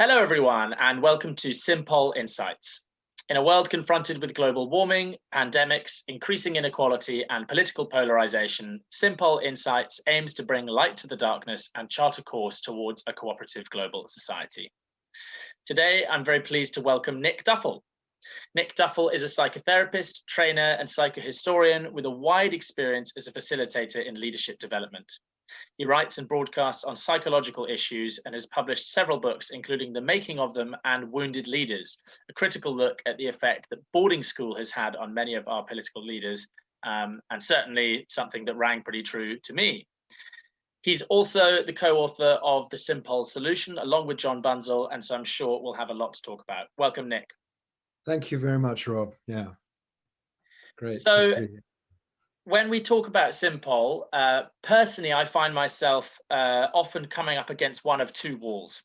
Hello, everyone, and welcome to Simpol Insights. In a world confronted with global warming, pandemics, increasing inequality, and political polarization, Simpol Insights aims to bring light to the darkness and chart a course towards a cooperative global society. Today, I'm very pleased to welcome Nick Duffell. Nick Duffell is a psychotherapist, trainer, and psychohistorian with a wide experience as a facilitator in leadership development. He writes and broadcasts on psychological issues and has published several books, including The Making of Them and Wounded Leaders, a critical look at the effect that boarding school has had on many of our political leaders, and certainly something that rang pretty true to me. He's also the co-author of The Simpol Solution, along with John Bunzel, and so I'm sure we'll have a lot to talk about. Welcome, Nick. Thank you very much, Rob. Yeah, great. So, when we talk about Simpol, personally, I find myself often coming up against one of two walls.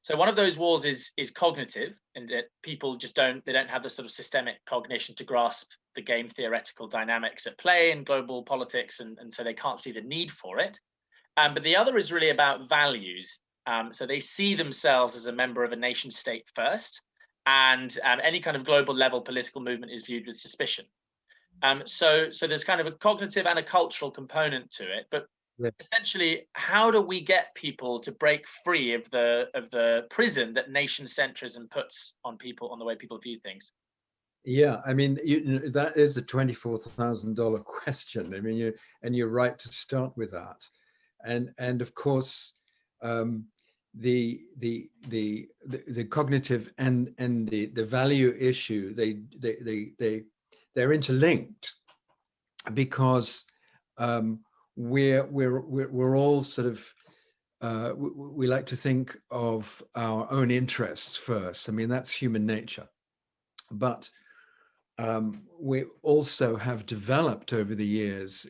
So one of those walls is cognitive, in that people just don't have the sort of systemic cognition to grasp the game theoretical dynamics at play in global politics, and so they can't see the need for it. But the other is really about values. So they see themselves as a member of a nation state first, and any kind of global level political movement is viewed with suspicion. So there's kind of a cognitive and a cultural component to it, but essentially, how do we get people to break free of the prison that nation-centrism puts on people, on the way people view things? Yeah, I mean, that is a $24,000 question. I mean, you're right to start with that, and of course, the cognitive and the value issue, they're interlinked, because we're all sort of we like to think of our own interests first. I mean, that's human nature, but we also have developed over the years,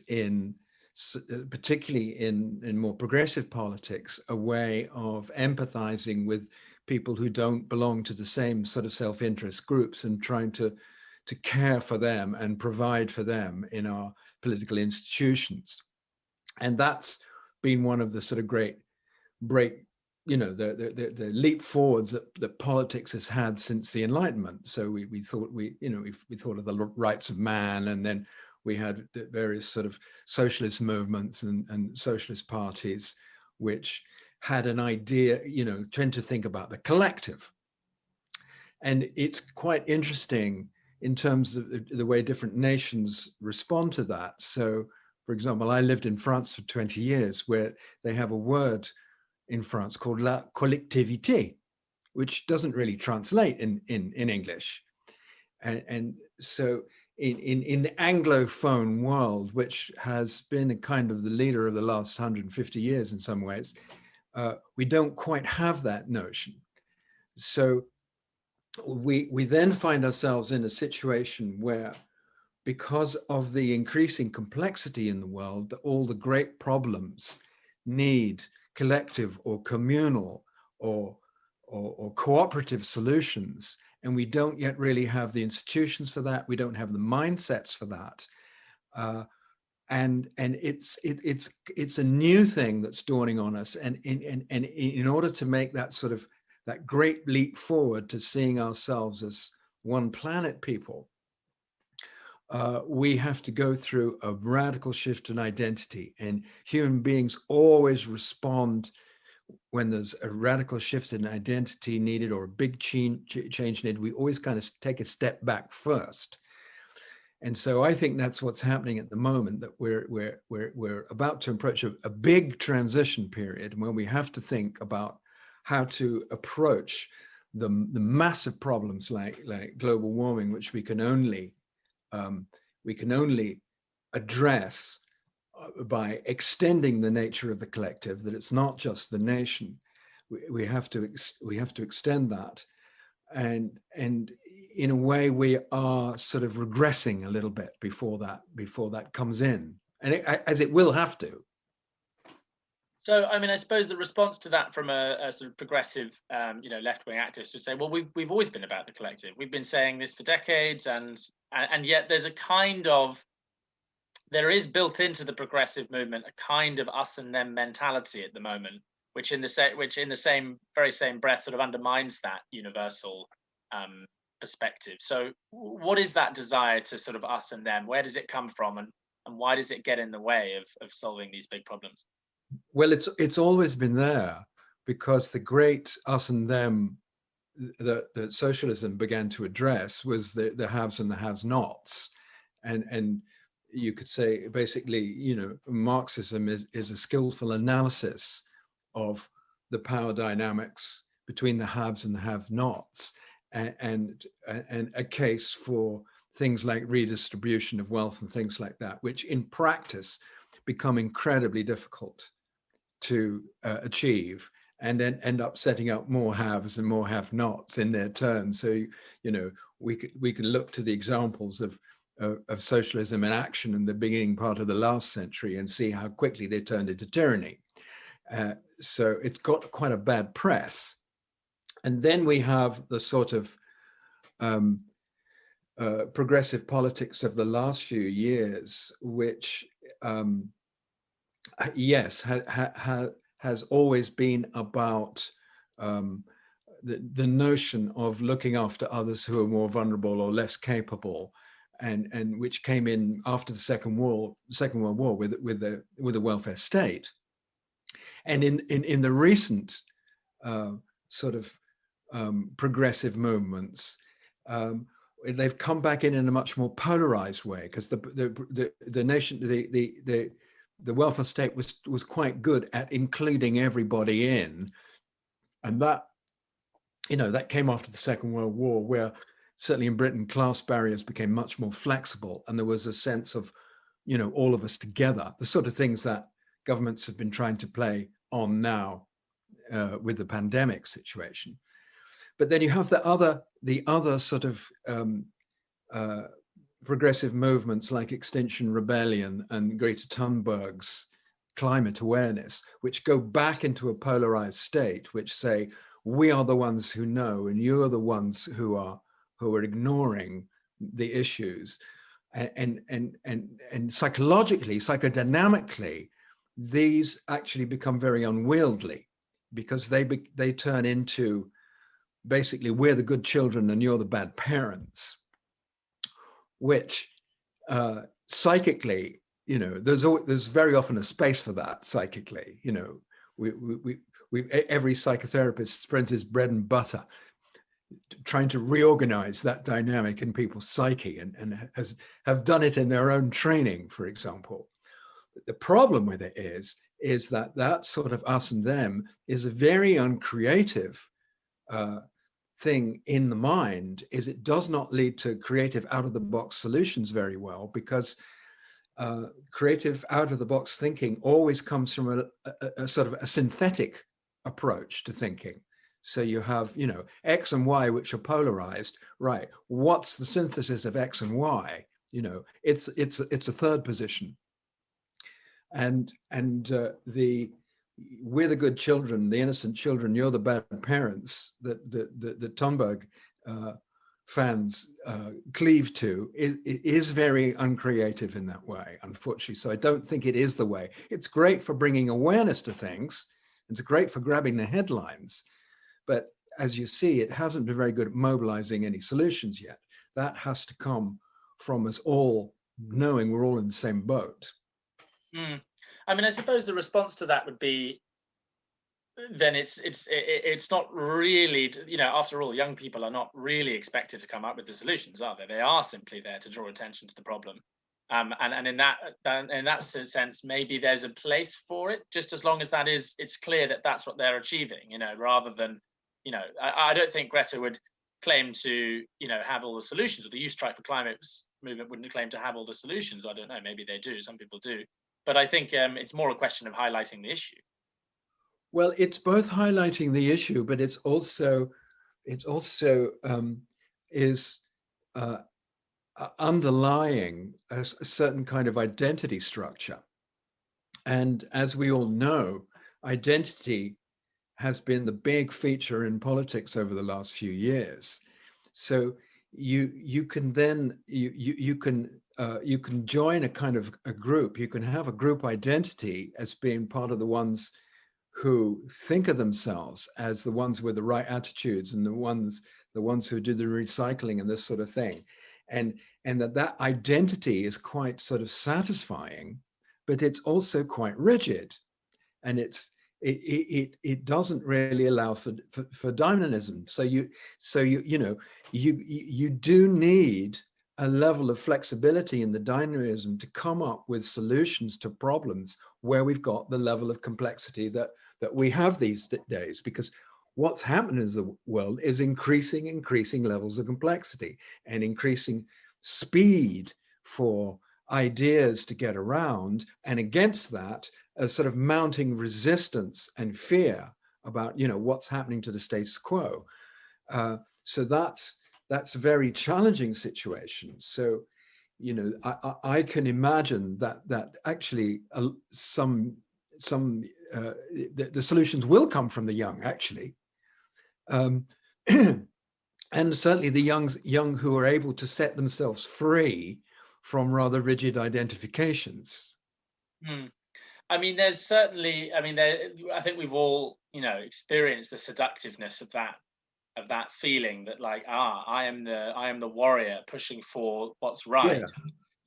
particularly in more progressive politics, a way of empathizing with people who don't belong to the same sort of self-interest groups, and trying to care for them and provide for them in our political institutions. And that's been one of the sort of great the leap forwards that politics has had since the Enlightenment. So we thought we thought of the rights of man, and then we had the various sort of socialist movements and socialist parties, which had an idea, tend to think about the collective. And it's quite interesting in terms of the way different nations respond to that. So, for example, I lived in France for 20 years, where they have a word in France called la collectivité, which doesn't really translate in English. And so in the Anglophone world, which has been a kind of the leader of the last 150 years in some ways, we don't quite have that notion. So we then find ourselves in a situation where, because of the increasing complexity in the world, that all the great problems need collective or communal or cooperative solutions, and we don't yet really have the institutions for that. We don't have the mindsets for that, and it's a new thing that's dawning on us. And in order to make that sort of that great leap forward to seeing ourselves as one planet people, we have to go through a radical shift in identity. And human beings always respond when there's a radical shift in identity needed, or a big change needed. We always kind of take a step back first. And so I think that's what's happening at the moment, that we're about to approach a big transition period, where we have to think about how to approach the massive problems like global warming, which we can only address by extending the nature of the collective. That it's not just the nation. We have to extend that, and in a way we are sort of regressing a little bit before that comes in, and as it will have to. So, I mean, I suppose the response to that from a sort of progressive, left-wing activist would say, well, we've always been about the collective. We've been saying this for decades, and yet there's a kind of, there is built into the progressive movement a kind of us and them mentality at the moment, which in the very same breath sort of undermines that universal perspective. So what is that desire to sort of us and them? Where does it come from, and why does it get in the way of solving these big problems? Well, it's always been there, because the great us and them that socialism began to address was the haves and the have-nots. And you could say basically, you know, Marxism is a skillful analysis of the power dynamics between the haves and the have-nots, and a case for things like redistribution of wealth and things like that, which in practice become incredibly difficult to achieve, and then end up setting up more haves and more have-nots in their turn. So, you know, we can look to the examples of socialism in action in the beginning part of the last century and see how quickly they turned into tyranny. So it's got quite a bad press. And then we have the sort of progressive politics of the last few years, which, yes, has always been about the notion of looking after others who are more vulnerable or less capable, and which came in after the Second World War with the welfare state. And in the recent sort of progressive movements, they've come back in a much more polarized way, because the nation, the welfare state was quite good at including everybody in, and that, you know, that came after the Second World War, where certainly in Britain class barriers became much more flexible, and there was a sense of, you know, all of us together, the sort of things that governments have been trying to play on now with the pandemic situation. But then you have the other sort of progressive movements like Extinction Rebellion and Greta Thunberg's climate awareness, which go back into a polarized state, which say, we are the ones who know, and you are the ones who are ignoring the issues. And psychologically, psychodynamically, these actually become very unwieldy, because they turn into basically, we're the good children and you're the bad parents, which psychically, you know, there's very often a space for that psychically. You know, every psychotherapist spends his bread and butter trying to reorganize that dynamic in people's psyche, and have done it in their own training, for example. The problem with it is that sort of us and them is a very uncreative thing in the mind. Is it does not lead to creative out-of-the-box solutions very well, because creative out-of-the-box thinking always comes from a sort of a synthetic approach to thinking. So you have, you know, X and Y, which are polarized, right? What's the synthesis of X and Y? You know, it's a third position. And we're the good children, the innocent children, you're the bad parents, that the Thunberg fans cleave to, is very uncreative in that way, unfortunately. So I don't think it is the way. It's great for bringing awareness to things. It's great for grabbing the headlines. But as you see, it hasn't been very good at mobilizing any solutions yet. That has to come from us all knowing we're all in the same boat. Mm. I mean, I suppose the response to that would be, then it's not really, you know, after all, young people are not really expected to come up with the solutions, are they? They are simply there to draw attention to the problem. And in that sense, maybe there's a place for it, just as long as it's clear that that's what they're achieving, you know, rather than, you know, I don't think Greta would claim to, you know, have all the solutions, or the Youth Strike for Climate movement wouldn't claim to have all the solutions. I don't know, maybe they do, some people do. But I think it's more a question of highlighting the issue. Well, it's both highlighting the issue, but it's also underlying a certain kind of identity structure. And as we all know, identity has been the big feature in politics over the last few years. So you can join a kind of a group. You can have a group identity as being part of the ones who think of themselves as the ones with the right attitudes and the ones who do the recycling and this sort of thing, and that identity is quite sort of satisfying, but it's also quite rigid, and it doesn't really allow for dynamism. So you do need a level of flexibility in the dynamism to come up with solutions to problems where we've got the level of complexity that we have these days, because what's happening in the world is increasing levels of complexity and increasing speed for ideas to get around, and against that a sort of mounting resistance and fear about what's happening to the status quo. So that's a very challenging situation. So I can imagine that actually the solutions will come from the young, actually. And certainly the young who are able to set themselves free from rather rigid identifications. I mean, there's certainly, I think we've all, experienced the seductiveness of that feeling that, like, I am the warrior pushing for what's right.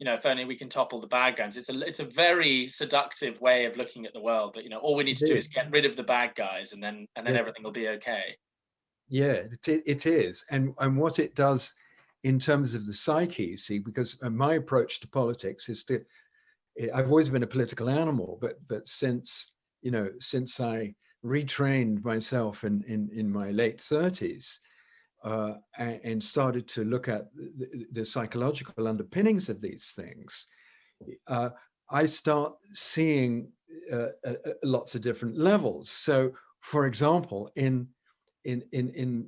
Yeah. If only we can topple the bad guys. It's a very seductive way of looking at the world, that all we need to do is get rid of the bad guys, and then everything will be okay. Yeah, it is. And what it does in terms of the psyche, you see, because my approach to politics is I've always been a political animal, but since I retrained myself in my late 30s and started to look at the psychological underpinnings of these things, I start seeing lots of different levels. So, for example, in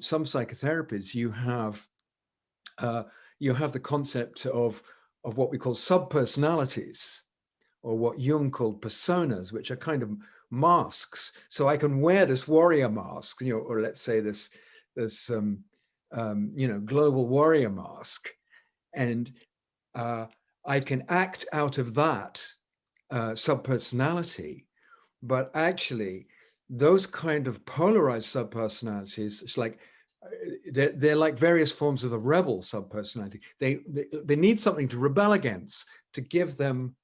some psychotherapies, you have the concept of what we call subpersonalities, or what Jung called personas, which are kind of masks. So I can wear this warrior mask, or let's say this global warrior mask, and I can act out of that subpersonality. But actually, those kind of polarized subpersonalities, it's like they're like various forms of the rebel subpersonality. They need something to rebel against, to give them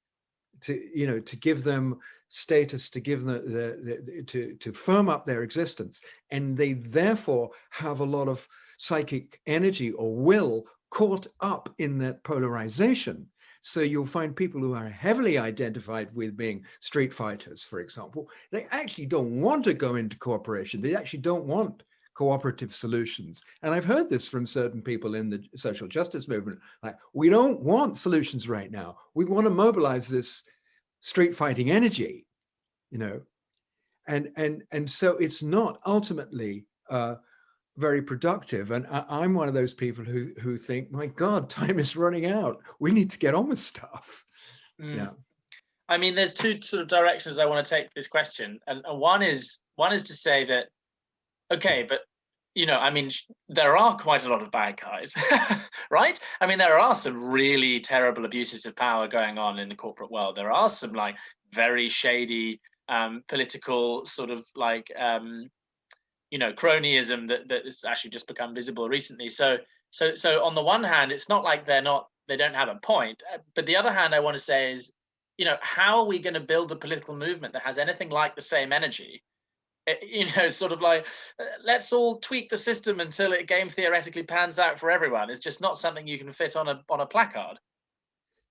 status, to give them to firm up their existence, and they therefore have a lot of psychic energy or will caught up in that polarization. So you'll find people who are heavily identified with being street fighters, for example. They actually don't want to go into cooperation. They actually don't want cooperative solutions. And I've heard this from certain people in the social justice movement, like, we don't want solutions right now. We want to mobilize this street fighting energy, and so it's not ultimately very productive. And I'm one of those people who think, my God, time is running out. We need to get on with stuff. Yeah. I mean, there's two sort of directions I want to take this question, and one is to say that, okay, but there are quite a lot of bad guys, right? I mean, there are some really terrible abuses of power going on in the corporate world. There are some like very shady political sort of like cronyism that has actually just become visible recently. So on the one hand, it's not like they don't have a point, but the other hand, I want to say is, how are we going to build a political movement that has anything like the same energy? Sort of like, let's all tweak the system until it game theoretically pans out for everyone. It's just not something you can fit on a placard.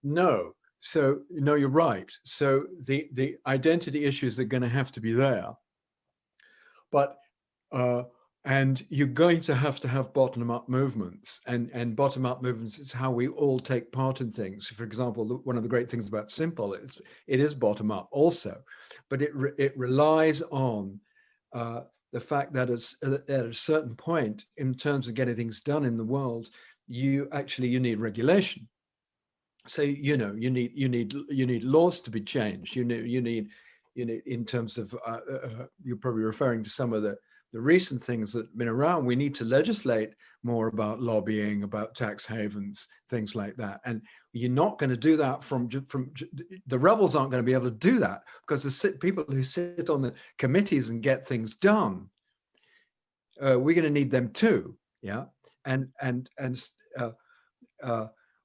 No. So, no, you're right. So the identity issues are going to have to be there. But and you're going to have bottom-up movements, and bottom-up movements is how we all take part in things. For example, one of the great things about Simpol is it is bottom-up also, but it relies on the fact that at a certain point, in terms of getting things done in the world, you need regulation. So you need laws to be changed. You need in terms of you're probably referring to some of the recent things that have been around. We need to legislate more about lobbying, about tax havens, things like that. And you're not going to do that from the rebels aren't going to be able to do that, because the people who sit on the committees and get things done, we're going to need them too. Yeah. And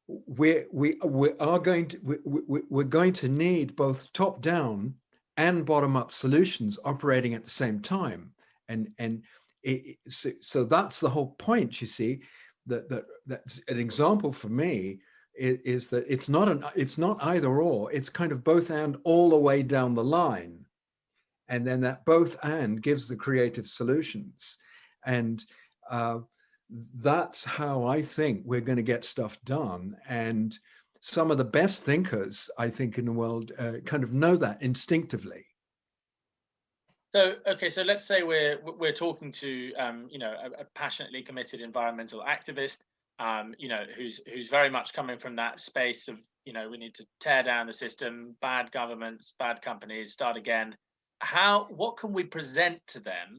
we're going to need both top down and bottom up solutions operating at the same time. So that's the whole point, you see. That's an example for me is that it's not either or. It's kind of both and all the way down the line, and then that both and gives the creative solutions. And that's how I think we're going to get stuff done. And some of the best thinkers, I think, in the world kind of know that instinctively. So, okay, so let's say we're talking to you know, a passionately committed environmental activist, you know, who's very much coming from that space of, you know, we need to tear down the system, bad governments, bad companies, start again. What can we present to them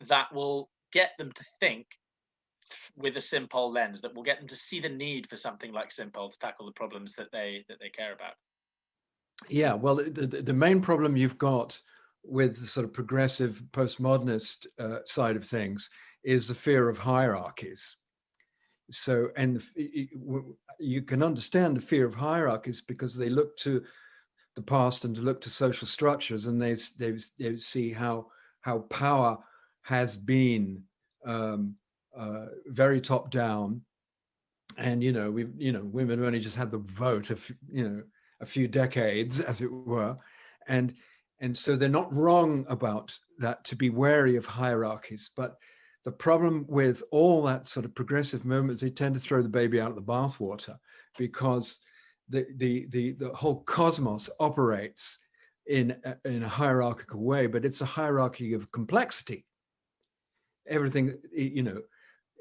that will get them to think with a Simpol lens, that will get them to see the need for something like Simpol to tackle the problems that they care about? Yeah, well, the main problem you've got with the sort of progressive postmodernist side of things is the fear of hierarchies. So, and you can understand the fear of hierarchies because they look to the past and to look to social structures, and they see how power has been very top down. And women have only just had the vote of a few decades, as it were, and so they're not wrong about that, to be wary of hierarchies. But the problem with all that sort of progressive movements, they tend to throw the baby out of the bathwater, because the whole cosmos operates in a hierarchical way, but it's a hierarchy of complexity. Everything,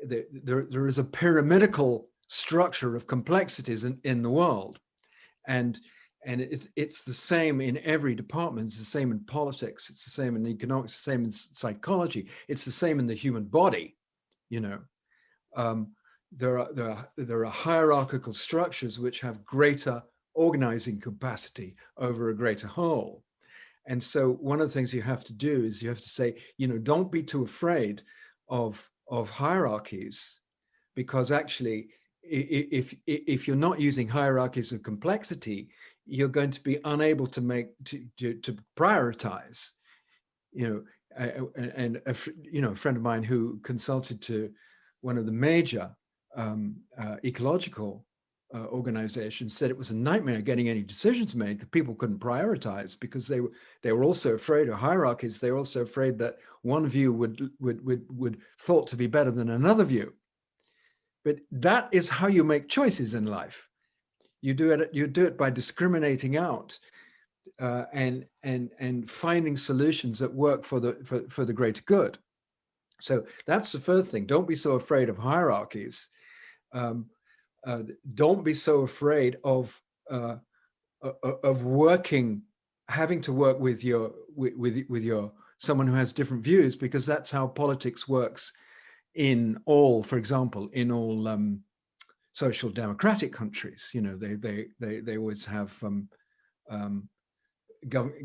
there is a pyramidical structure of complexities in the world, and it's the same in every department. It's the same in politics, it's the same in economics, the same in psychology, it's the same in the human body. There are hierarchical structures which have greater organizing capacity over a greater whole. And so one of the things you have to do is you have to say, don't be too afraid of hierarchies, because actually, if you're not using hierarchies of complexity, you're going to be unable to prioritize. And a friend of mine who consulted to one of the major ecological organizations said it was a nightmare getting any decisions made, because people couldn't prioritize, because they were also afraid of hierarchies. They were also afraid that one view would thought to be better than another view. But that is how you make choices in life. You do it by discriminating out and finding solutions that work for the greater good. So that's the first thing. Don't be so afraid of hierarchies. Don't be so afraid of having to work with your someone who has different views, because that's how politics works for example, in all social democratic countries. They always have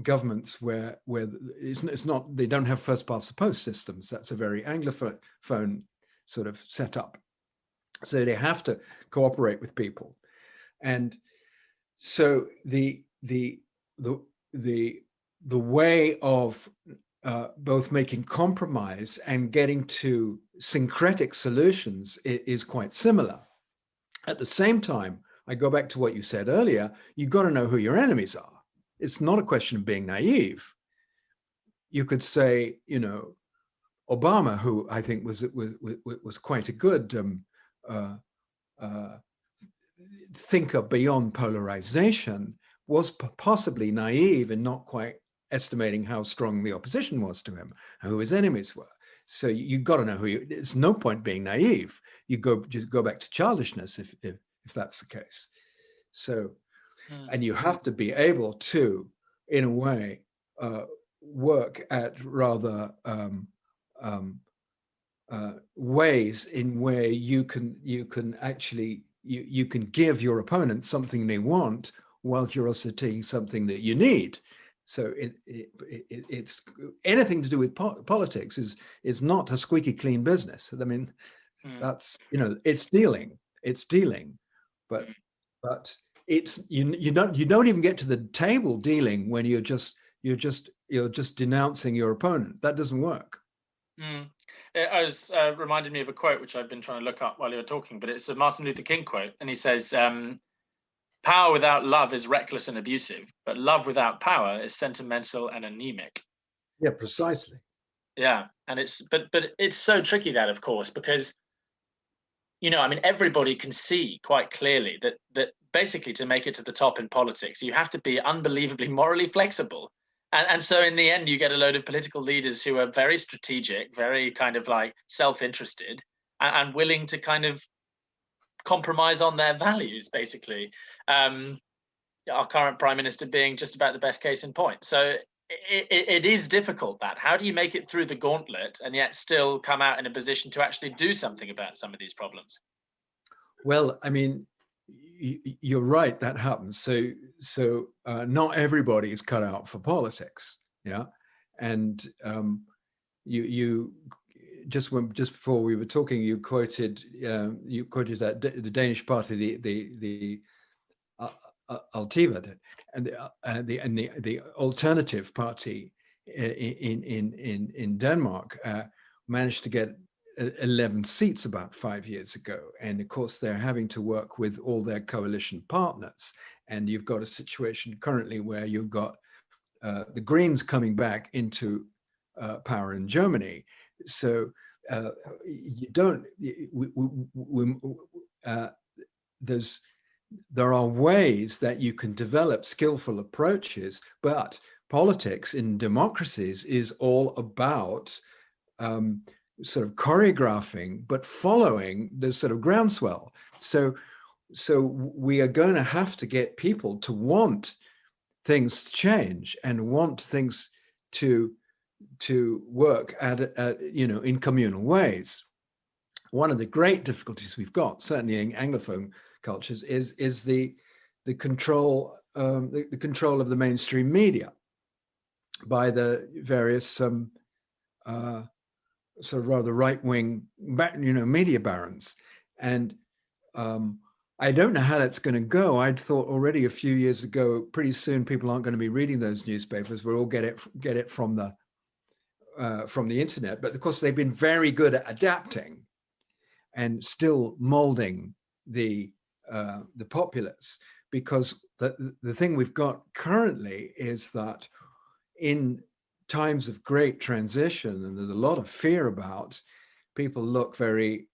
governments where it's not, they don't have first past the post systems. That's a very Anglophone sort of setup. So they have to cooperate with people, and so the way of both making compromise and getting to syncretic solutions is quite similar. At the same time, I go back to what you said earlier. You've got to know who your enemies are. It's not a question of being naive. You could say, Obama, who I think was quite a good thinker beyond polarization, was possibly naive and not quite estimating how strong the opposition was to him, who his enemies were. So you've got to know it's no point being naive. Just go back to childishness if that's the case. So, and you have to be able to, in a way, work at rather ways in where you can actually you can give your opponent something they want while you're also taking something that you need. So it's anything to do with politics is not a squeaky clean business. I mean, that's, it's dealing, but it's you don't even get to the table dealing when you're just denouncing your opponent. That doesn't work. It was reminded me of a quote which I've been trying to look up while you were talking, but it's a Martin Luther King quote, and he says, "Power without love is reckless and abusive, but love without power is sentimental and anemic." Yeah, precisely. Yeah, and but it's so tricky, that, of course, because I mean, everybody can see quite clearly that basically, to make it to the top in politics, you have to be unbelievably morally flexible. And so in the end, you get a load of political leaders who are very strategic, very kind of like self-interested, and willing to kind of compromise on their values, basically. Our current prime minister being just about the best case in point. So it is difficult, that. How do you make it through the gauntlet and yet still come out in a position to actually do something about some of these problems? Well, I mean, you're right, that happens. So not everybody is cut out for politics. Yeah. And you just before we were talking, you quoted that the Danish party, the Alternative, and the Alternative Party in Denmark managed to get 11 seats about 5 years ago, and of course they're having to work with all their coalition partners. And you've got a situation currently where you've got the Greens coming back into power in Germany. So you don't. There are ways that you can develop skillful approaches, but politics in democracies is all about sort of choreographing, but following the sort of groundswell. So we are going to have to get people to want things to change and want things to work in communal ways. One of the great difficulties we've got, certainly in Anglophone cultures, is the control the control of the mainstream media by the various sort of rather right-wing media barons. And I don't know how that's going to go. I'd thought already a few years ago, pretty soon people aren't going to be reading those newspapers. We'll all get it from the internet. But of course, they've been very good at adapting and still molding the populace, because the thing we've got currently is that in times of great transition, and there's a lot of fear about, people look very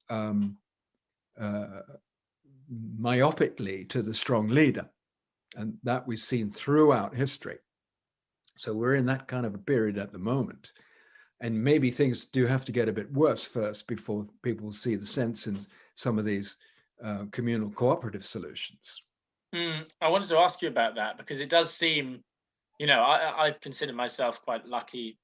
myopically to the strong leader, and that we've seen throughout history. So we're in that kind of a period at the moment, and maybe things do have to get a bit worse first before people see the sense in some of these communal cooperative solutions. I wanted to ask you about that, because it does seem, I consider myself quite lucky,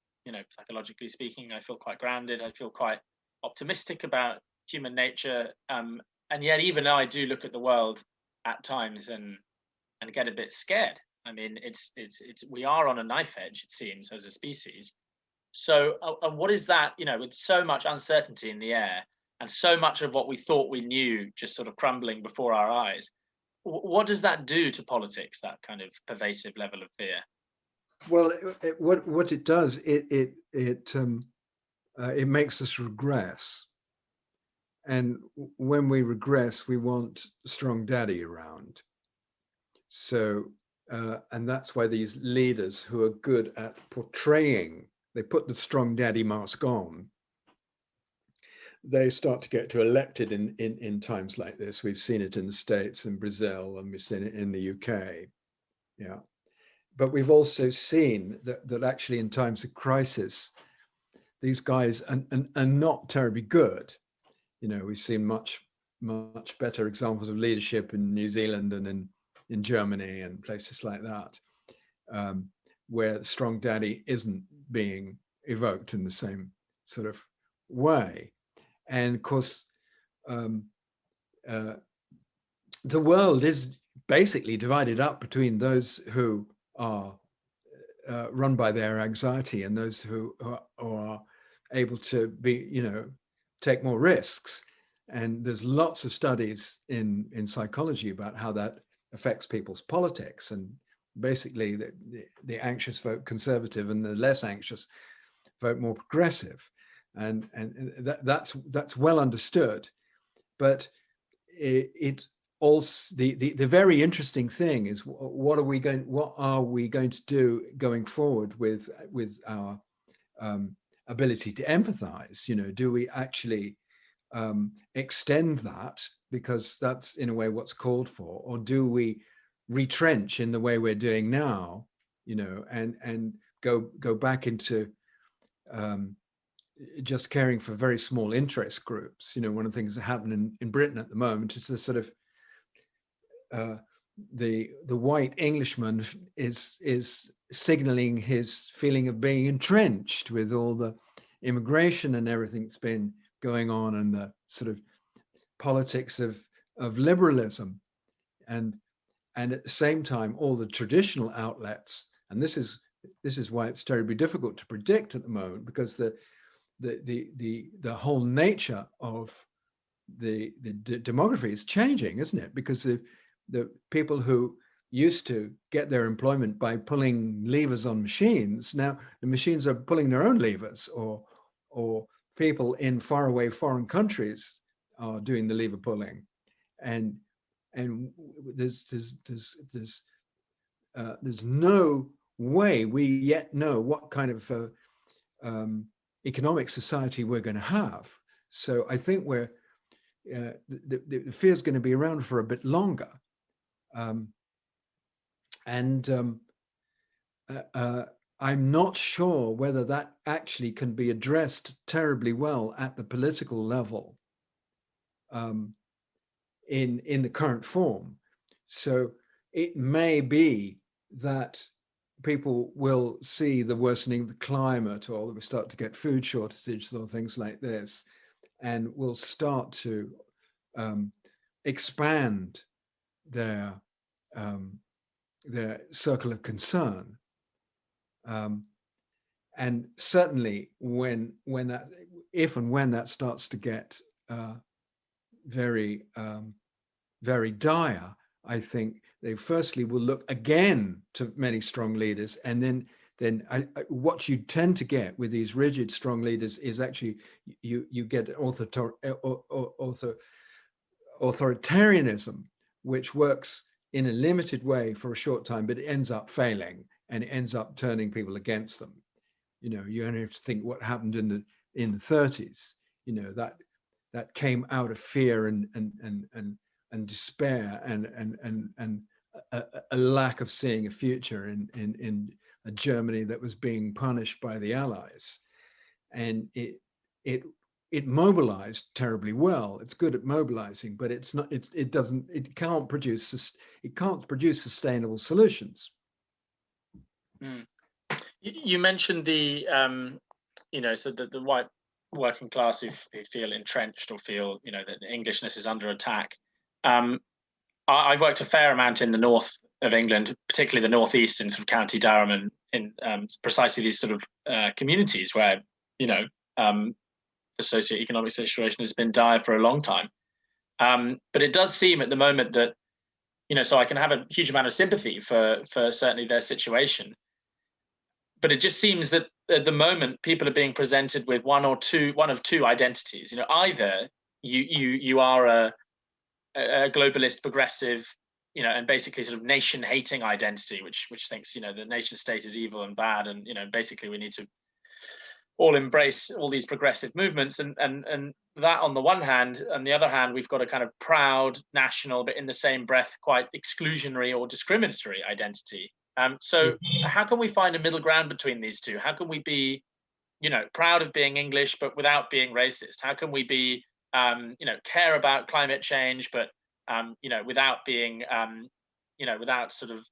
psychologically speaking. I feel quite grounded. I feel quite optimistic about human nature. And yet even I do look at the world at times and get a bit scared. I mean, it's we are on a knife edge, it seems, as a species. So what is that, with so much uncertainty in the air and so much of what we thought we knew just sort of crumbling before our eyes, what does that do to politics, that kind of pervasive level of fear? Well, what it does, it makes us regress. And when we regress, we want strong daddy around. So, and that's why these leaders who are good at portraying, they put the strong daddy mask on, they start to get elected in times like this. We've seen it in the States and Brazil, and we've seen it in the UK. Yeah. But we've also seen that actually in times of crisis, these guys are not terribly good. We've seen much better examples of leadership in New Zealand and in Germany and places like that, where strong daddy isn't being evoked in the same sort of way. And of course, the world is basically divided up between those who are run by their anxiety and those who are able to be, take more risks. And there's lots of studies in psychology about how that affects people's politics. And basically, the anxious vote conservative, and the less anxious vote more progressive. And that's well understood. But it's also the very interesting thing is what are we going to do going forward with our ability to empathize? Do we actually extend that, because that's in a way what's called for, or do we retrench in the way we're doing now, and go back into just caring for very small interest groups? One of the things that happen in Britain at the moment is the sort of the white Englishman is signaling his feeling of being entrenched with all the immigration and everything that's been going on, and the sort of politics of liberalism, and at the same time all the traditional outlets. And this is why it's terribly difficult to predict at the moment, because the whole nature of the demography is changing, isn't it? Because the people who used to get their employment by pulling levers on machines, now the machines are pulling their own levers, or people in faraway foreign countries are doing the lever pulling, and there's no way we yet know what kind of economic society we're going to have. So I think the fear is going to be around for a bit longer. I'm not sure whether that actually can be addressed terribly well at the political level in the current form. So it may be that people will see the worsening of the climate, or we start to get food shortages or things like this, and will start to expand their circle of concern. And certainly when that starts to get very dire, I think they firstly will look again to many strong leaders, and then what you tend to get with these rigid strong leaders is actually you get authoritarianism, which works in a limited way for a short time, but it ends up failing, and it ends up turning people against them. You only have to think what happened in the 30s. That came out of fear and despair and a lack of seeing a future in a Germany that was being punished by the Allies, and it mobilized terribly well. It's good at mobilizing, but it can't produce sustainable solutions. You mentioned the white working class who feel entrenched, or feel that Englishness is under attack. I've worked a fair amount in the north of England, particularly the northeast, in sort of County Durham, and in precisely these sort of communities where the socioeconomic situation has been dire for a long time. But it does seem at the moment that so I can have a huge amount of sympathy for certainly their situation. But it just seems that at the moment people are being presented with one of two identities. Either you are a globalist, progressive, and basically sort of nation-hating identity, which thinks the nation state is evil and bad, and basically we need to all embrace all these progressive movements, and that on the one hand. On the other hand, we've got a kind of proud national, but in the same breath quite exclusionary or discriminatory identity. So how can we find a middle ground between these two? How can we be, proud of being English, but without being racist? How can we be, care about climate change, but, without being, without sort of,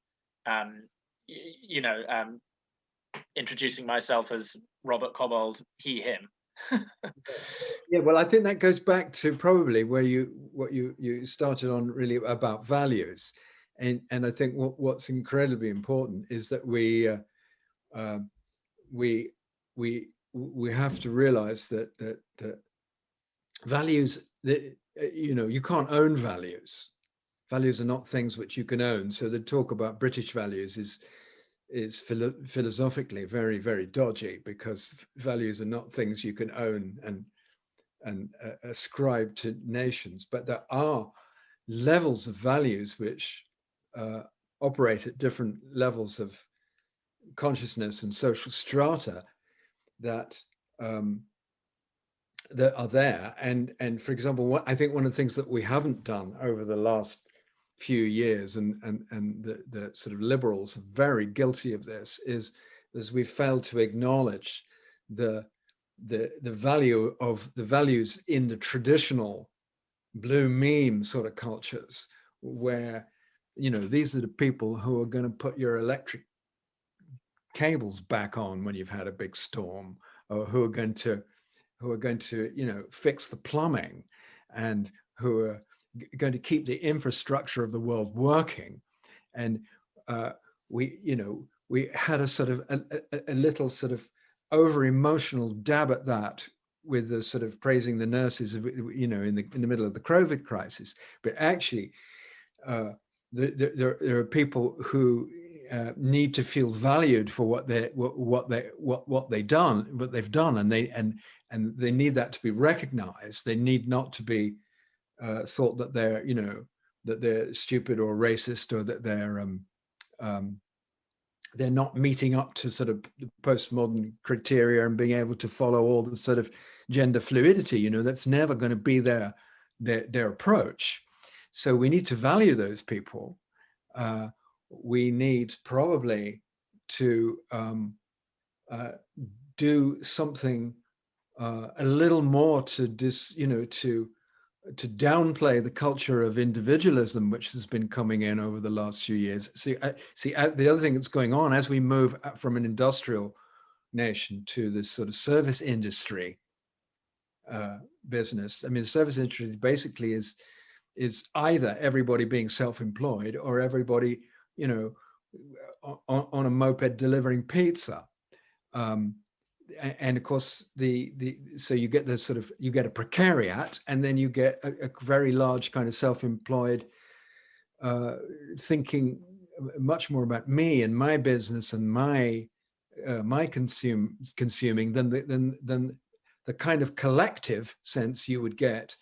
introducing myself as Robert Cobbold, he, him? Yeah, well, I think that goes back to probably where what you started on, really about values, and I think what's incredibly important is that uh, we we have to realize that values, that you can't own values. Values are not things which you can own. So the talk about British values is philosophically very, very dodgy, because values are not things you can own and ascribe to nations. But there are levels of values which operate at different levels of consciousness and social strata that that are there. And for example, what I think one of the things that we haven't done over the last few years, and the sort of liberals are very guilty of this, is we've failed to acknowledge the value of the values in the traditional blue meme sort of cultures, where these are the people who are going to put your electric cables back on when you've had a big storm, or who are going to fix the plumbing, and who are going to keep the infrastructure of the world working. And we had a sort of a little sort of over emotional dab at that, with the sort of praising the nurses, in the middle of the COVID crisis. But actually, there are people who need to feel valued for what they've done, and they need that to be recognized. They need not to be thought that they're stupid or racist, or that they're not meeting up to sort of postmodern criteria and being able to follow all the sort of gender fluidity. That's never going to be their approach. So we need to value those people. We need probably to do something a little more to downplay the culture of individualism, which has been coming in over the last few years. The other thing that's going on as we move from an industrial nation to this sort of service industry business. I mean, the service industry basically is either everybody being self-employed, or everybody, on a moped delivering pizza. And of course, so you get you get a precariat, and then you get a very large kind of self-employed thinking much more about me and my business and my consuming than the kind of collective sense you would get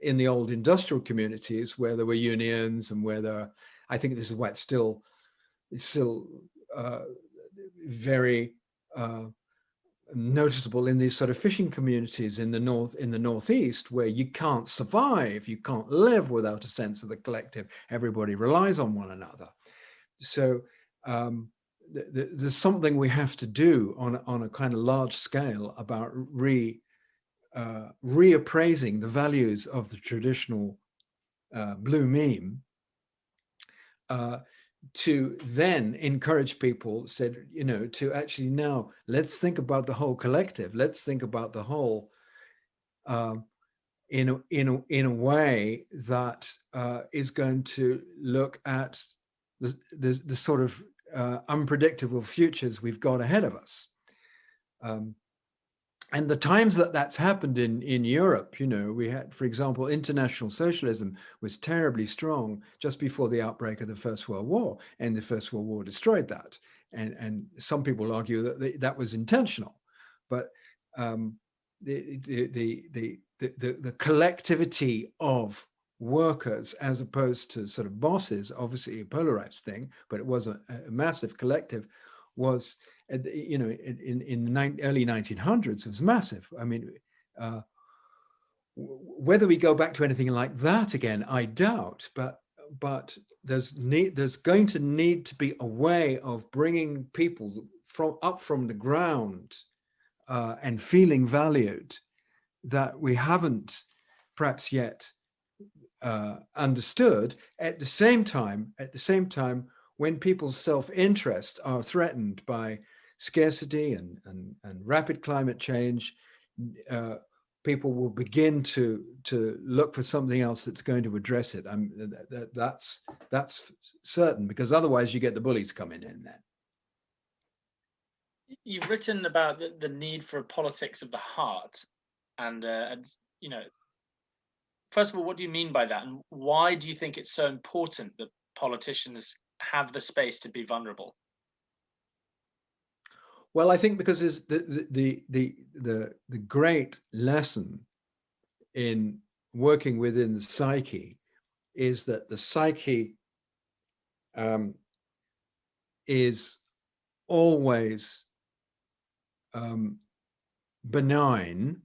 in the old industrial communities, where there were unions, and where I think this is why it's still very noticeable in these sort of fishing communities in the northeast, where you can't survive, you can't live without a sense of the collective. Everybody relies on one another. So there's something we have to do on a kind of large scale about reappraising the values of the traditional blue meme, to then encourage people, to actually, now let's think about the whole collective. Let's think about the whole in a way that is going to look at the sort of unpredictable futures we've got ahead of us. And the times that's happened in Europe, we had, for example, international socialism was terribly strong just before the outbreak of the First World War, and the First World War destroyed that. And some people argue that that was intentional, but the collectivity of workers, as opposed to sort of bosses, obviously a polarized thing, but it was a massive collective, was, in the early 1900s, it was massive. I mean, whether we go back to anything like that again, I doubt, but there's going to need to be a way of bringing people up from the ground and feeling valued, that we haven't perhaps yet understood. At the same time, when people's self-interests are threatened by scarcity and rapid climate change, people will begin to look for something else that's going to address it. That's certain, because otherwise you get the bullies coming in then. You've written about the need for a politics of the heart, and you know, first of all, what do you mean by that, and why do you think it's so important that politicians have the space to be vulnerable? Well, I think because is the great lesson in working within the psyche is that the psyche is always benign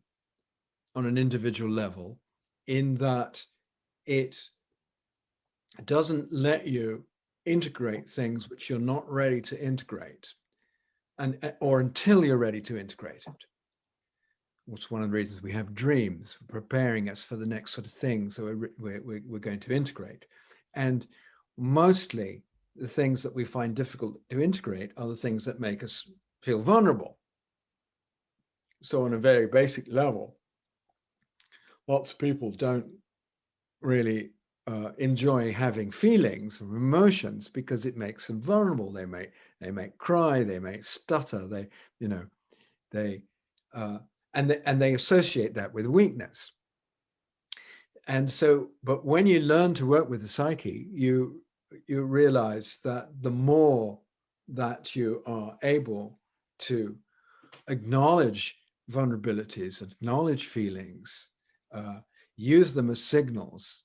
on an individual level, in that it doesn't let you integrate things which you're not ready to integrate, or until you're ready to integrate it. Which is one of the reasons we have dreams, preparing us for the next sort of thing. So we're going to integrate. And mostly the things that we find difficult to integrate are the things that make us feel vulnerable. So on a very basic level, lots of people don't really enjoy having feelings or emotions because it makes them vulnerable. They may cry, they may stutter, and they associate that with weakness. And so, but when you learn to work with the psyche, you realize that the more that you are able to acknowledge vulnerabilities, acknowledge feelings, use them as signals,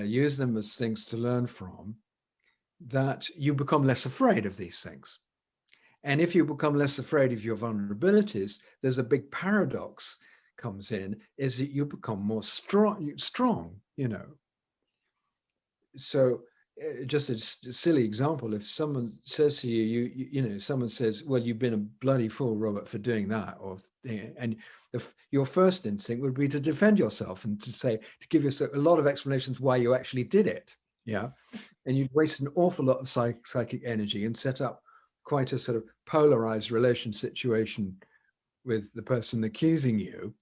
use them as things to learn from, that you become less afraid of these things. And if you become less afraid of your vulnerabilities, there's a big paradox comes in, is that you become more strong, So just a silly example, if someone says to you, someone says, well, you've been a bloody fool, Robert, for doing that, and your first instinct would be to defend yourself and to give yourself a lot of explanations why you actually did it. Yeah. And you'd waste an awful lot of psychic energy and set up quite a sort of polarized relation situation with the person accusing you.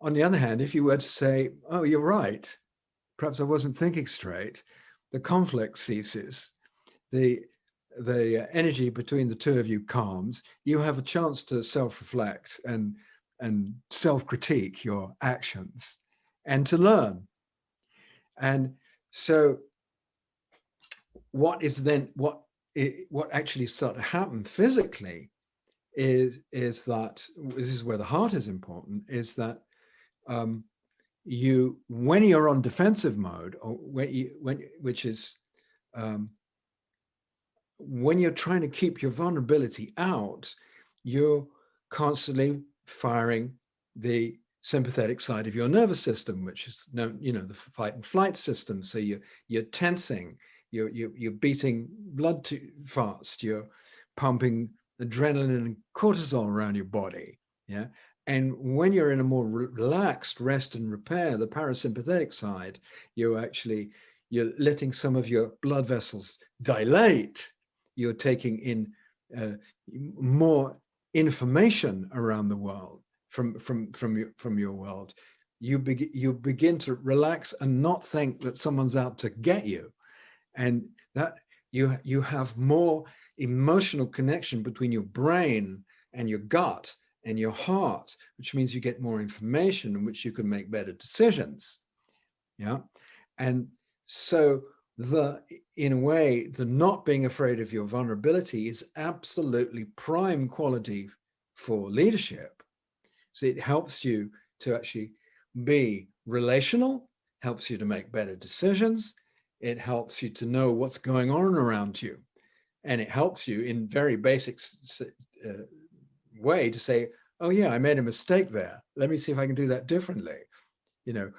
On the other hand, if you were to say, oh, you're right, perhaps I wasn't thinking straight, the conflict ceases, the energy between the two of you calms, you have a chance to self-reflect and self-critique your actions and to learn. And so what actually started to happen physically is that, this is where the heart is important, is that when you're on defensive mode, or when you're trying to keep your vulnerability out, you're constantly firing the sympathetic side of your nervous system, which is the fight and flight system. So you're tensing, you're beating blood too fast, you're pumping adrenaline and cortisol around your body. Yeah. And when you're in a more relaxed rest and repair, the parasympathetic side, you're letting some of your blood vessels dilate. You're taking in more information around the world from your world. You begin to relax and not think that someone's out to get you, and that you have more emotional connection between your brain and your gut and your heart, which means you get more information in which you can make better decisions. Yeah. And so in a way, the not being afraid of your vulnerability is absolutely prime quality for leadership. So it helps you to actually be relational, helps you to make better decisions. It helps you to know what's going on around you. And it helps you in very basic way to say, oh yeah, I made a mistake there. Let me see if I can do that differently. There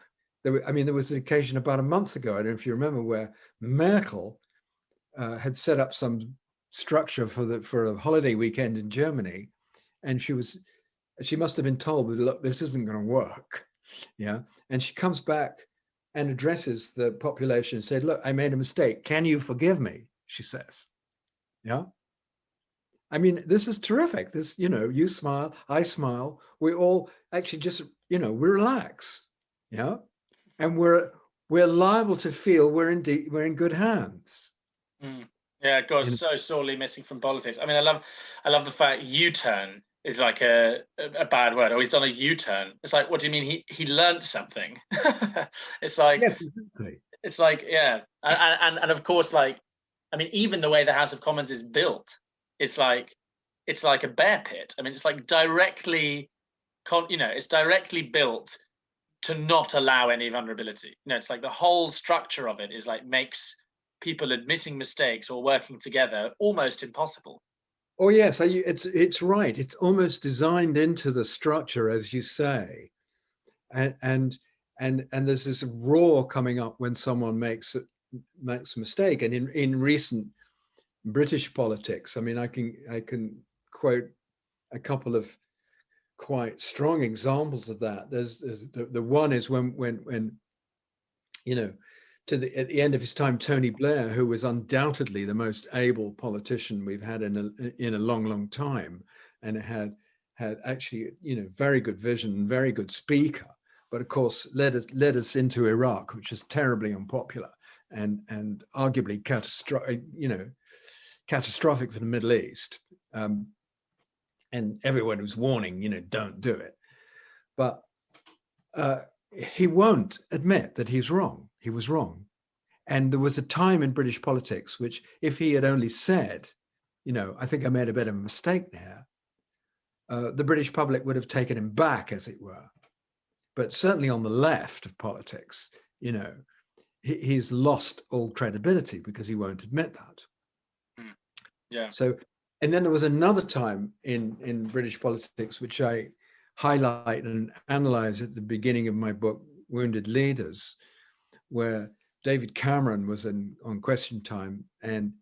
was an occasion about a month ago, I don't know if you remember, where Merkel had set up some structure for a holiday weekend in Germany, and she must have been told that, look, this isn't going to work. Yeah. And she comes back and addresses the population and said, look, I made a mistake. Can you forgive me? She says. Yeah. I mean, this is terrific. This, you smile, I smile. We all actually just, we relax, yeah, and we're liable to feel we're in good hands. Mm. Yeah, God, so sorely missing from politics. I mean, I love the fact U-turn is like a bad word. Oh, he's done a U-turn. It's like, what do you mean? He learned something. It's like, Yes, exactly. it's like, yeah, and of course, like, I mean, even the way the House of Commons is built, it's like a bear pit. I mean, it's like directly, it's directly built to not allow any vulnerability. It's like the whole structure of it is like makes people admitting mistakes or working together almost impossible. Oh yes, it's right. It's almost designed into the structure, as you say, and there's this roar coming up when someone makes a mistake. And in recent British politics, I mean, I can quote a couple of quite strong examples of that. There's the one is when at the end of his time, Tony Blair, who was undoubtedly the most able politician we've had in a long time, and had actually very good vision and very good speaker, but of course led us into Iraq, which is terribly unpopular and arguably catastrophic for the Middle East. And everyone was warning, don't do it. But he won't admit that he's wrong. He was wrong. And there was a time in British politics which, if he had only said, I think I made a bit of a mistake there, the British public would have taken him back, as it were. But certainly on the left of politics, he's lost all credibility because he won't admit that. Yeah. So, and then there was another time in British politics, which I highlight and analyze at the beginning of my book, Wounded Leaders, where David Cameron was on Question Time, and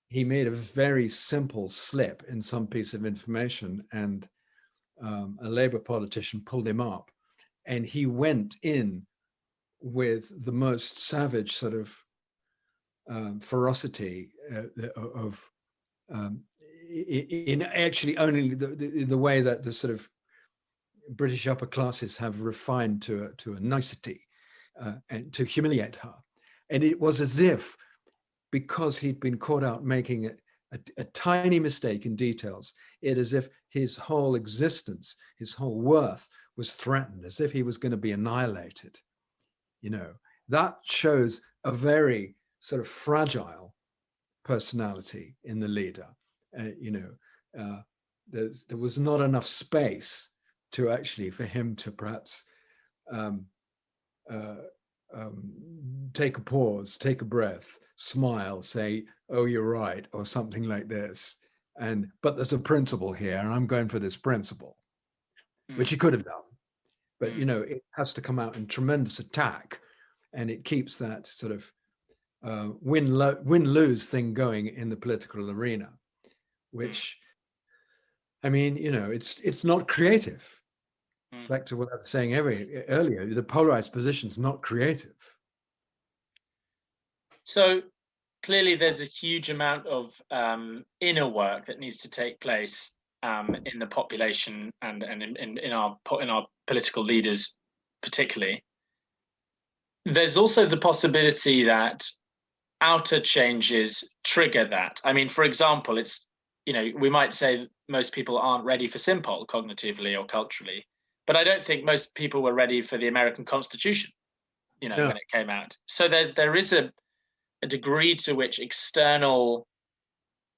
he made a very simple slip in some piece of information, and a Labour politician pulled him up, and he went in with the most savage sort of ferocity of in actually only the way that the sort of British upper classes have refined to a nicety, and to humiliate her. And it was as if, because he'd been caught out making a tiny mistake in details, it as if his whole existence, his whole worth was threatened, as if he was going to be annihilated. That shows a very sort of fragile personality in the leader. There was not enough space to actually for him to perhaps take a pause, take a breath, smile, say, "Oh, you're right," or something like this. But there's a principle here, and I'm going for this principle, which he could have done. But it has to come out in tremendous attack, and it keeps that sort of win-lose thing going in the political arena, which, I mean, it's not creative. Back to what I was saying earlier, the polarized position is not creative. So clearly there's a huge amount of inner work that needs to take place in the population and in our political leaders particularly. There's also the possibility that outer changes trigger that. I mean, for example, it's, we might say most people aren't ready for Simpol cognitively or culturally, but I don't think most people were ready for the American Constitution, when it came out. So there is a degree to which external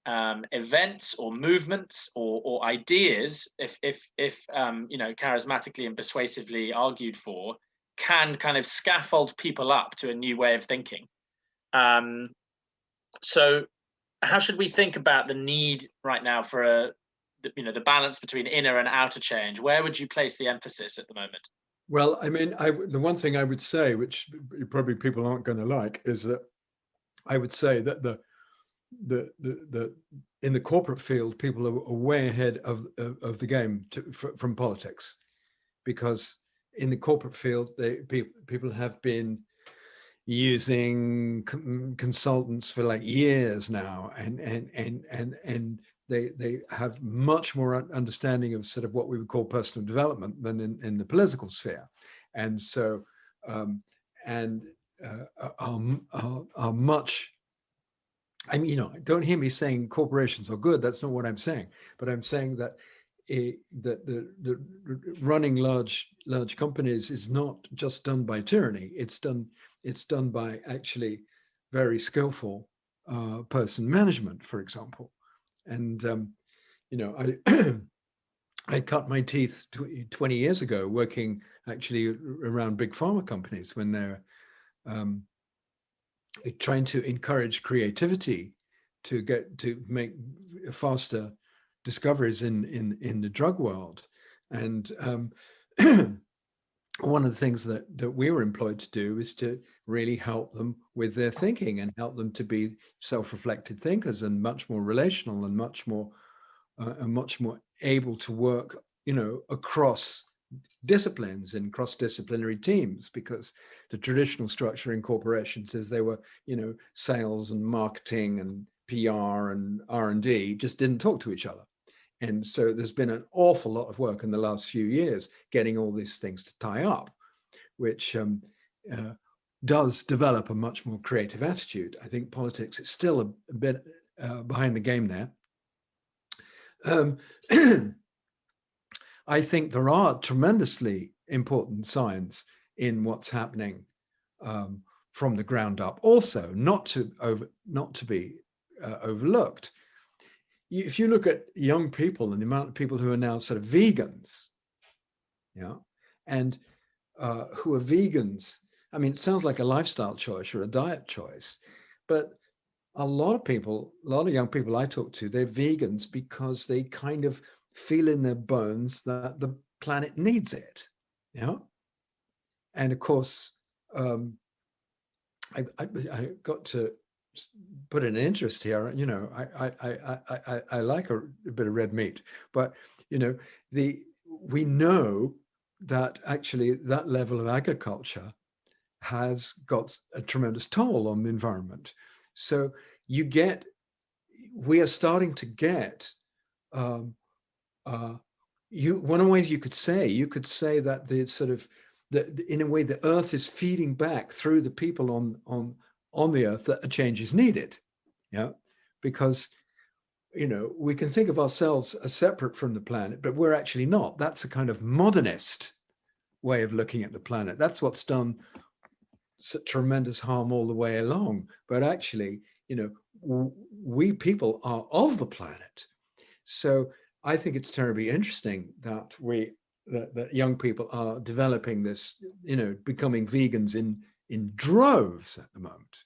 events or movements or ideas, if charismatically and persuasively argued for, can kind of scaffold people up to a new way of thinking. So how should we think about the need right now for the balance between inner and outer change? Where would you place the emphasis at the moment? Well, I mean, the one thing I would say, which probably people aren't going to like, is that I would say that the in the corporate field, people are way ahead of the game from politics, because in the corporate field, people have been using consultants for like years now, and they have much more understanding of sort of what we would call personal development than in the political sphere, and so and are much. I mean, don't hear me saying corporations are good. That's not what I'm saying. But I'm saying that that the running large companies is not just done by tyranny. It's done by actually very skillful person management, for example. And I I cut my teeth 20 years ago working actually around big pharma companies when they're trying to encourage creativity to make faster discoveries in the drug world. And one of the things that we were employed to do is to really help them with their thinking and help them to be self-reflected thinkers and much more relational and much more able to work, across disciplines and cross-disciplinary teams, because the traditional structure in corporations is they were, sales and marketing and PR and R&D just didn't talk to each other. And so there's been an awful lot of work in the last few years getting all these things to tie up, which does develop a much more creative attitude. I think politics is still a bit behind the game there. I think there are tremendously important signs in what's happening from the ground up. Also, not to be overlooked. If you look at young people and the amount of people who are now sort of vegans, and who are vegans, I mean, it sounds like a lifestyle choice or a diet choice, but a lot of young people I talk to, they're vegans because they kind of feel in their bones that the planet needs it, And of course, I got to put an interest here. I like a bit of red meat, but we know that actually that level of agriculture has got a tremendous toll on the environment. So we are starting to get one of the ways you could say that the sort of in a way the earth is feeding back through the people on the earth that a change is needed, because we can think of ourselves as separate from the planet, but we're actually not. That's a kind of modernist way of looking at the planet. That's what's done such tremendous harm all the way along. But actually, we people are of the planet. So I think it's terribly interesting that that young people are developing this, becoming vegans in droves at the moment.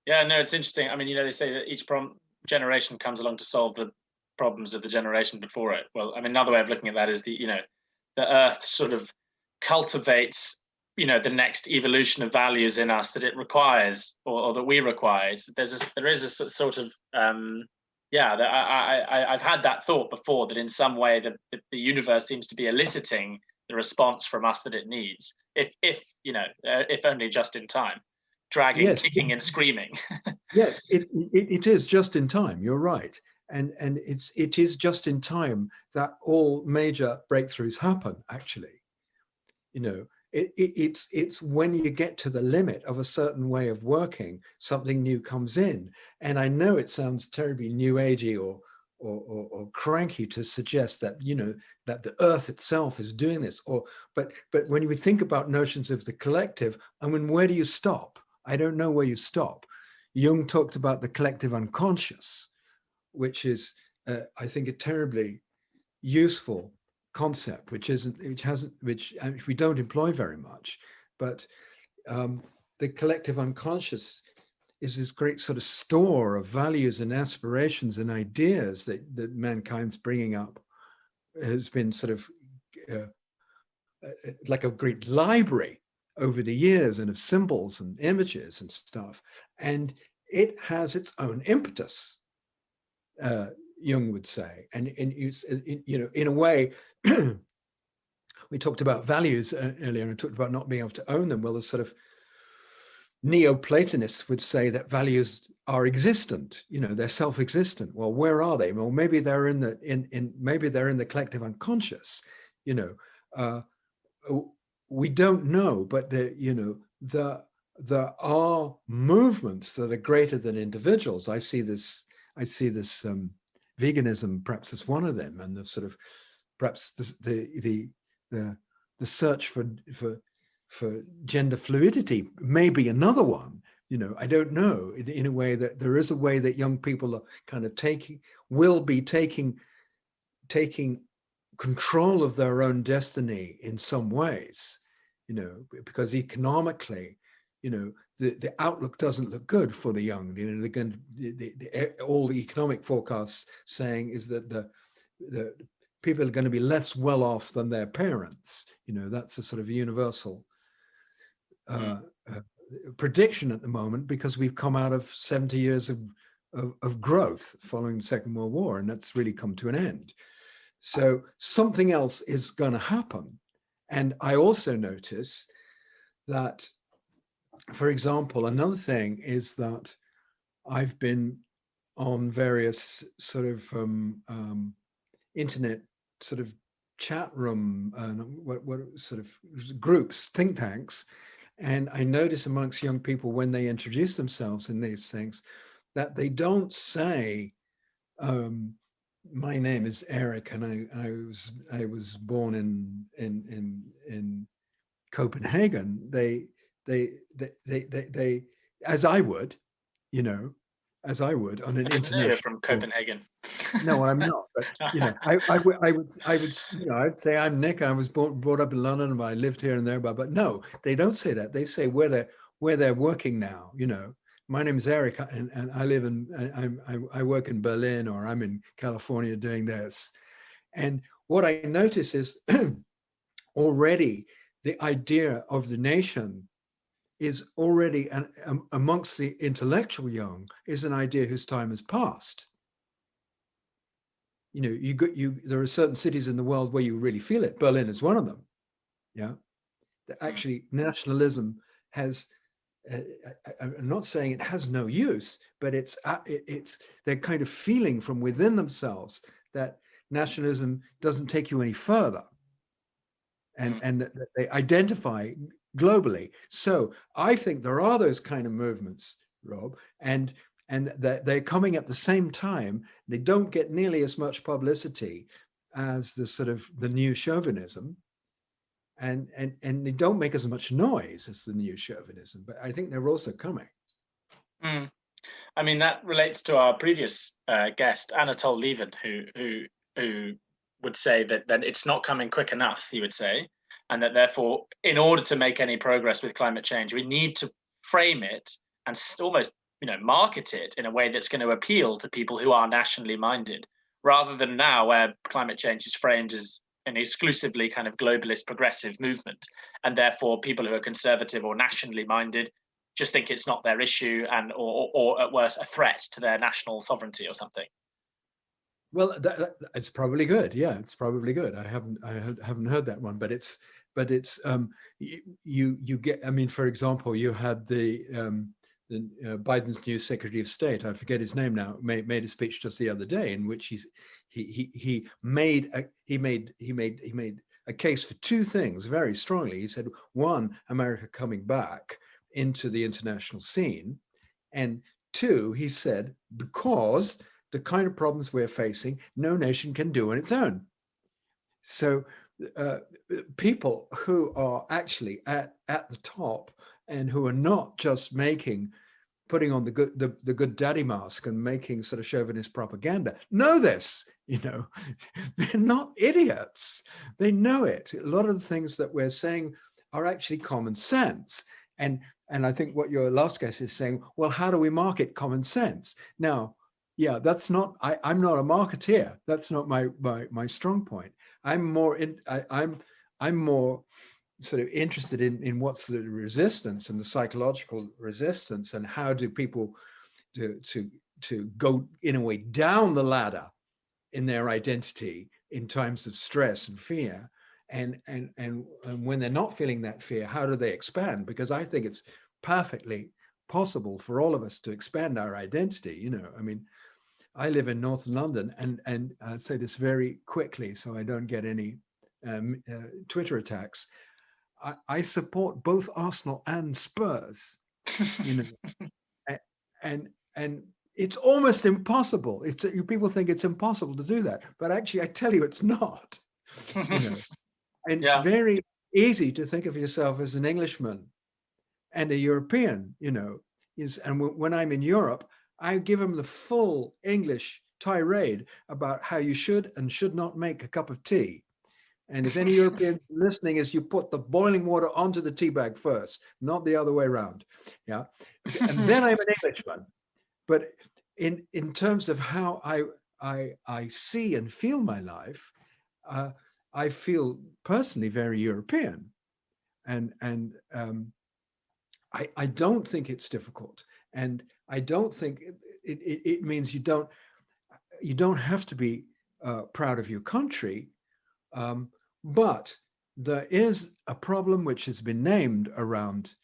Yeah, no, it's interesting. I mean, they say that each generation comes along to solve the problems of the generation before it. Well, I mean, another way of looking at that is the earth sort of cultivates the next evolution of values in us that it requires or that we require. There is a sort of I've had that thought before, that in some way the universe seems to be eliciting the response from us that it needs, if only just in time, dragging, yes, kicking and screaming. Yes, it is just in time. You're right, and it is just in time that all major breakthroughs happen. Actually, it's when you get to the limit of a certain way of working, something new comes in. And I know it sounds terribly new agey or cranky to suggest that that the earth itself is doing this, but when you think about notions of the collective, I mean, where do you stop? I don't know where you stop. Jung talked about the collective unconscious, which is I think a terribly useful concept, which we don't employ very much. But the collective unconscious is this great sort of store of values and aspirations and ideas that mankind's bringing up. Has been sort of like a great library over the years, and of symbols and images and stuff, and it has its own impetus, Jung would say. And in a way, we talked about values earlier and talked about not being able to own them. Well, there's sort of Neoplatonists would say that values are existent, they're self-existent. Well, where are they? Well, maybe they're in the collective unconscious. Uh, we don't know, but there are movements that are greater than individuals. I see this veganism perhaps as one of them, and the sort of perhaps the search for gender fluidity may be another one. I don't know, in a way that there is a way that young people are kind of will be taking control of their own destiny in some ways, because economically, the outlook doesn't look good for the young. They're going to, all the economic forecasts saying is that the people are going to be less well off than their parents. That's a sort of universal prediction at the moment, because we've come out of 70 years of growth following the Second World War, and that's really come to an end. So something else is going to happen. And I also notice that, for example, another thing is that I've been on various sort of internet sort of chat room, what sort of groups, think tanks. And I notice amongst young people, when they introduce themselves in these things, that they don't say, my name is Eric, and I was born in Copenhagen. They as I would, as I would on an international. You're from Copenhagen. No, I'm not. But I would I'd say I'm Nick. I was brought up in London, but I lived here and there. But no, they don't say that. They say where they're working now. My name is Eric, and I live I work in Berlin, or I'm in California doing this. And what I notice is already the idea of the nation is already amongst the intellectual young is an idea whose time has passed. There are certain cities in the world where you really feel it. Berlin is one of them. Yeah, actually, nationalism has. I'm not saying it has no use, but it's they're kind of feeling from within themselves that nationalism doesn't take you any further, and that they identify globally. So I think there are those kind of movements, Rob, and that they're coming at the same time. They don't get nearly as much publicity as the sort of the new chauvinism, and they don't make as much noise as the new chauvinism, but I think they're also coming. I mean, that relates to our previous guest, Anatole Lieven, who would say that it's not coming quick enough, he would say, and that therefore, in order to make any progress with climate change, we need to frame it and almost market it in a way that's going to appeal to people who are nationally minded, rather than now where climate change is framed as an exclusively kind of globalist progressive movement, and therefore people who are conservative or nationally minded just think it's not their issue, and or at worst a threat to their national sovereignty or something. Well, it's probably good. Yeah, it's probably good. I haven't heard that one, but it's you get. I mean, for example, you had the Biden's new Secretary of State, I forget his name now, made a speech just the other day in which he made a case for two things very strongly. He said, one, America coming back into the international scene, and two, he said, because the kind of problems we're facing, no nation can do on its own. So people who are actually at the top and who are not just putting on the good daddy mask and making sort of chauvinist propaganda know this. They're not idiots. They know it. A lot of the things that we're saying are actually common sense. And I think what your last guest is saying, well, how do we market common sense? Now, yeah, that's not. I'm not a marketeer. That's not my strong point. I'm more sort of interested in what's the resistance and the psychological resistance, and how do people to go in a way down the ladder in their identity in times of stress and fear, and when they're not feeling that fear, how do they expand? Because I think it's perfectly possible for all of us to expand our identity. You know, I mean, I live in North London, and I'll say this very quickly so I don't get any Twitter attacks. I support both Arsenal and Spurs. You know, and it's almost impossible. People think it's impossible to do that, but actually, I tell you, it's not. You know, and it's Yeah. very easy to think of yourself as an Englishman and a European. You know, and when I'm in Europe, I give them the full English tirade about how you should and should not make a cup of tea. And if any European listening, is you put the boiling water onto the tea bag first, not the other way around. Yeah. And then I'm an Englishman. But in terms of how I see and feel my life, I feel personally very European. And I don't think it's difficult. And I don't think it means you don't have to be proud of your country. But there is a problem which has been named around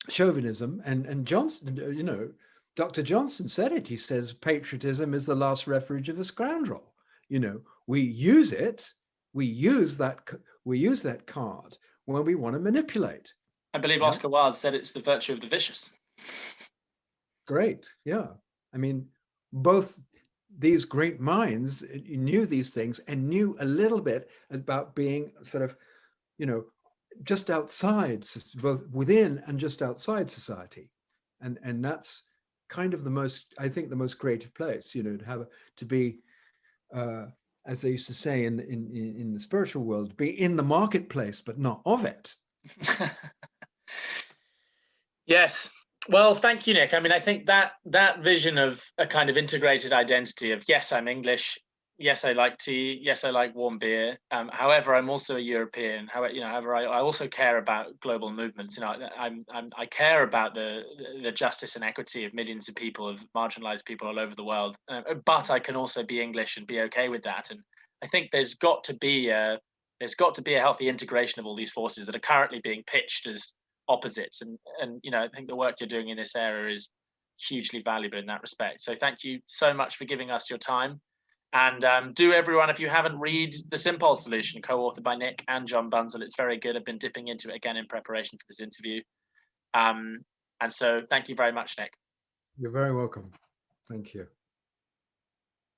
chauvinism, and Johnson, you know, Dr. Johnson said it. He says patriotism is the last refuge of a scoundrel. You know, we use that card when we want to manipulate. I believe Oscar Wilde said it's the virtue of the vicious. Great, yeah. I mean, both these great minds knew these things and knew a little bit about being sort of, you know, just outside, both within and just outside society. And that's kind of I think the most creative place, you know, to be, as they used to say in the spiritual world, be in the marketplace, but not of it. Yes. Well, thank you, Nick. I mean, I think that vision of a kind of integrated identity of, yes, I'm English, yes, I like tea, yes, I like warm beer. However, I'm also a European. However, I also care about global movements. You know, I care about the justice and equity of millions of people, of marginalized people all over the world. But I can also be English and be okay with that. And I think there's got to be a healthy integration of all these forces that are currently being pitched as opposites, and you know, I think the work you're doing in this area is hugely valuable in that respect. So thank you so much for giving us your time. And do everyone, if you haven't, read The Simpol Solution, co-authored by Nick and John Bunzel. It's very good. I've been dipping into it again in preparation for this interview. And so thank you very much, Nick. You're very welcome. Thank you.